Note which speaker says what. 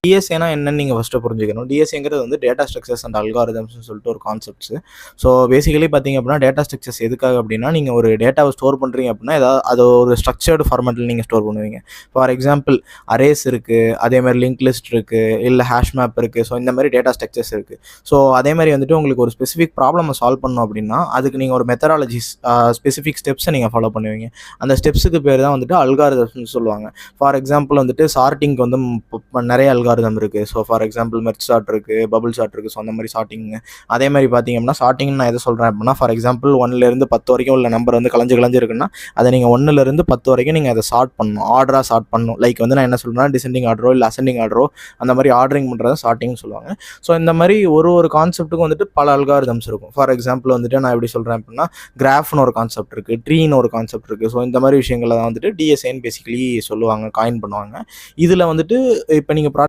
Speaker 1: டிஎஸ்ஏனா என்னன்னு நீங்கள் ஃபஸ்ட்டு புரிஞ்சுக்கணும். டிஎஸ்ஏங்கிறது வந்து டேட்டா ஸ்ட்ரக்சர்ஸ் அண்ட் அல்காரிதம்ஸ்னு சொல்லிட்டு ஒரு கான்செப்ட்ஸு. ஸோ பேசிக்கலி பார்த்தீங்க அப்படின்னா டேட்டா ஸ்ட்ரக்சர்ஸ் எதுக்காக அப்படின்னா, நீங்கள் ஒரு டேட்டாவை ஸ்டோர் பண்ணுறீங்க அப்படின்னா ஏதாவது அது ஒரு ஸ்ட்ரக்சர்டு ஃபார்மேட்டில் நீங்கள் ஸ்டோர் பண்ணுவீங்க. ஃபார் எக்ஸாம்பிள் அரேஸ் இருக்குது, அதேமாதிரி லிங்க் லிஸ்ட் இருக்குது, இல்லை ஹேஷ் மேப் இருக்குது. ஸோ இந்த மாதிரி டேட்டா ஸ்ட்ரக்சர்ஸ் இருக்குது. ஸோ அதேமாதிரி வந்துட்டு உங்களுக்கு ஒரு ஸ்பெசிஃபிக் ப்ராப்ளமை சால்வ் பண்ணணும் அப்படின்னா அதுக்கு நீங்கள் ஒரு மெத்தடாலஜிஸ் ஸ்பெசிஃபிக் ஸ்டெப்ஸை நீங்கள் ஃபாலோ பண்ணுவீங்க. அந்த ஸ்டெப்ஸுக்கு பேர் தான் வந்துட்டு அல்காரிதம்ஸ்னு சொல்லுவாங்க. ஃபார் எக்ஸாம்பிள் வந்துட்டு சார்ட்டிங்க்கு வந்து நிறைய அல்காரிதம் இருக்குது. So for example merge sort இருக்குது, பபுள் சார்ட் இருக்குது. ஸோ அந்த மாதிரி சார்ட்டிங்கு. அதே மாதிரி பார்த்தீங்க அப்படின்னா சார்ட்டிங்னு நான் எதை சொல்கிறேன் அப்படின்னா, ஃபார் எக்ஸாம்பிள் 1லேருந்து 10 வரைக்கும் உள்ள நம்பர் வந்து கலஞ்சு இருக்குன்னா அதை நீங்கள் 1லேருந்து 10 வரைக்கும் நீங்கள் அதை சார்ட் பண்ணணும், ஆர்டராக சார்ட் பண்ணணும். லைக் வந்து நான் என்ன சொல்கிறேன்னா டிசெண்டிங் ஆர்டரோ இல்லை அசெண்டிங் ஆர்டரோ அந்த மாதிரி ஆர்டரிங் பண்ணுறத சார்ட்டிங்னு சொல்லுவாங்க. ஸோ இந்த மாதிரி ஒரு கான்செப்ட்டுக்கும் வந்துட்டு பல அல்காரிதம்ஸ் இருக்கும். ஃபார் எக்ஸாம்பிள் வந்துட்டு நான் எப்படி சொல்கிறேன் அப்படின்னா, கிராஃப்னு ஒரு கான்செப்ட் இருக்குது, ட்ரீன்னு ஒரு கான்செப்ட் இருக்குது. ஸோ இந்த மாதிரி விஷயங்களை தான் வந்துட்டு டிஎஸ்ஏன்னு பேசிக்கலி சொல்லுவாங்க, காயின் பண்ணுவாங்க. இதில் வந்துட்டு இப்போ நீங்கள்